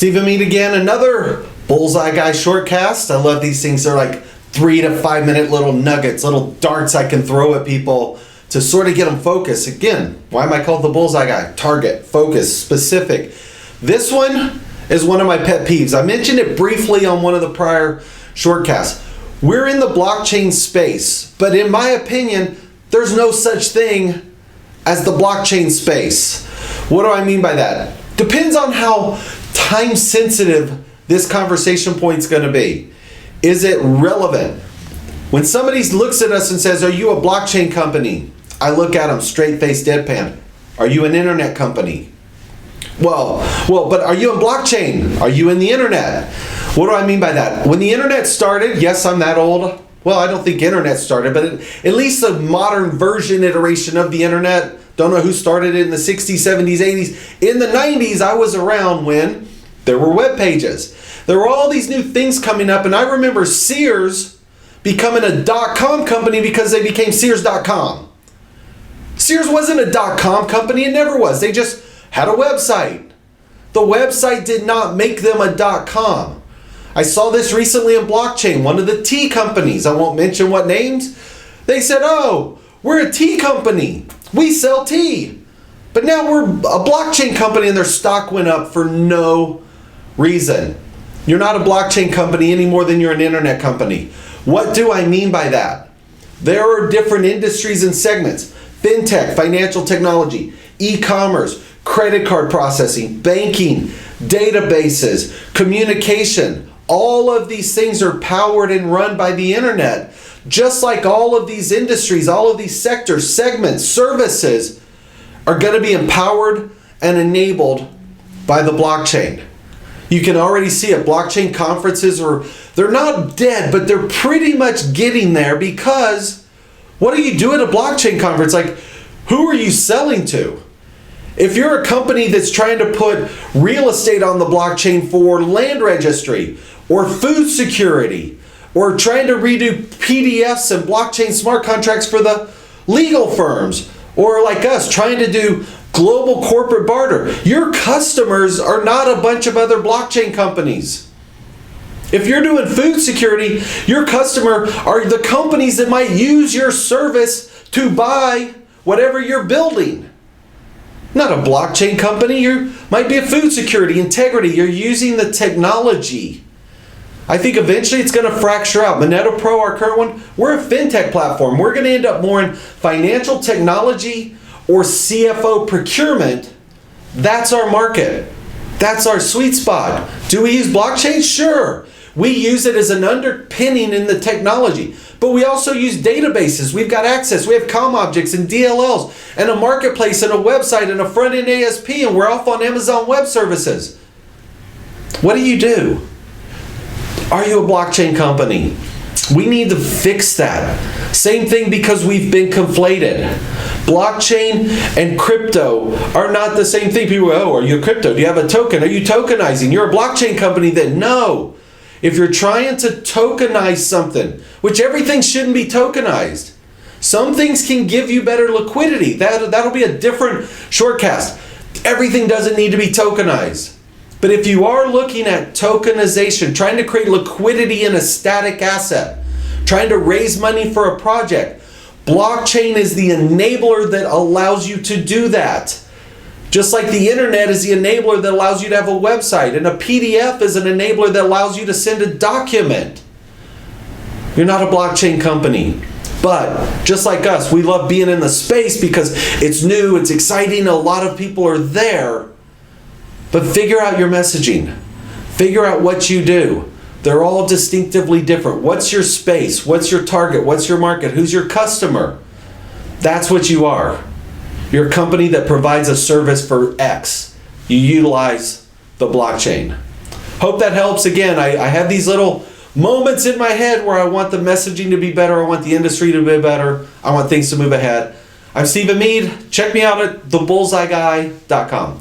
Stephen Mead again, another Bullseye Guy shortcast. I love these things. They're like 3 to 5 minute little nuggets, little darts I can throw at people to sort of get them focused. Again, why am I called the Bullseye Guy? Target, focus, specific. This one is one of my pet peeves. I mentioned it briefly on one of the prior shortcasts. We're in the blockchain space, but in my opinion, there's no such thing as the blockchain space. What do I mean by that? Depends on how time sensitive this conversation point's going to be. Is it relevant? When somebody looks at us and says, "Are you a blockchain company?" I look at them straight face deadpan. "Are you an internet company?" Well, but are you in blockchain? Are you in the internet? What do I mean by that? When the internet started, yes, I'm that old. Well, I don't think internet started, but at least the modern version iteration of the internet. Don't know who started it in the 60s, 70s, 80s. In the 90s, I was around when there were web pages. There were all these new things coming up, and I remember Sears becoming a .com company because they became Sears.com. Sears wasn't a .com company, it never was. They just had a website. The website did not make them a .com. I saw this recently in blockchain. One of the tea companies, I won't mention what names, they said, "Oh, we're a tea company. We sell tea." But now we're a blockchain company, and their stock went up for no reason. You're not a blockchain company any more than you're an internet company. What do I mean by that? There are different industries and segments. Fintech, financial technology, e-commerce, credit card processing, banking, databases, communication. All of these things are powered and run by the internet. Just like all of these industries, all of these sectors, segments, services are going to be empowered and enabled by the blockchain. You can already see it. Blockchain conferences they're not dead, but they're pretty much getting there, because what do you do at a blockchain conference? Like, who are you selling to? If you're a company that's trying to put real estate on the blockchain for land registry or food security, or trying to redo PDFs and blockchain smart contracts for the legal firms, or like us trying to do global corporate barter, your customers are not a bunch of other blockchain companies. If you're doing food security, your customer are the companies that might use your service to buy whatever you're building. Not a blockchain company. You might be a food security, integrity. You're using the technology. I think eventually it's going to fracture out. Moneto Pro, our current one, we're a fintech platform. We're going to end up more in financial technology or CFO procurement. That's our market. That's our sweet spot. Do we use blockchain? Sure. We use it as an underpinning in the technology. But we also use databases. We've got access. We have COM objects and DLLs and a marketplace and a website and a front-end ASP, and we're off on Amazon Web Services. What do? Are you a blockchain company? We need to fix that. Same thing, because we've been conflated. Blockchain and crypto are not the same thing. People go, "Oh, are you a crypto? Do you have a token? Are you tokenizing? You're a blockchain company then." No. If you're trying to tokenize something, which everything shouldn't be tokenized. Some things can give you better liquidity. That'll be a different shortcast. Everything doesn't need to be tokenized. But if you are looking at tokenization, trying to create liquidity in a static asset, trying to raise money for a project, blockchain is the enabler that allows you to do that. Just like the internet is the enabler that allows you to have a website, and a PDF is an enabler that allows you to send a document. You're not a blockchain company. But just like us, we love being in the space because it's new, it's exciting, a lot of people are there. But figure out your messaging. Figure out what you do. They're all distinctively different. What's your space? What's your target? What's your market? Who's your customer? That's what you are. You're a company that provides a service for X. You utilize the blockchain. Hope that helps. Again, I have these little moments in my head where I want the messaging to be better. I want the industry to be better. I want things to move ahead. I'm Stephen Mead. Check me out at thebullseyeguy.com.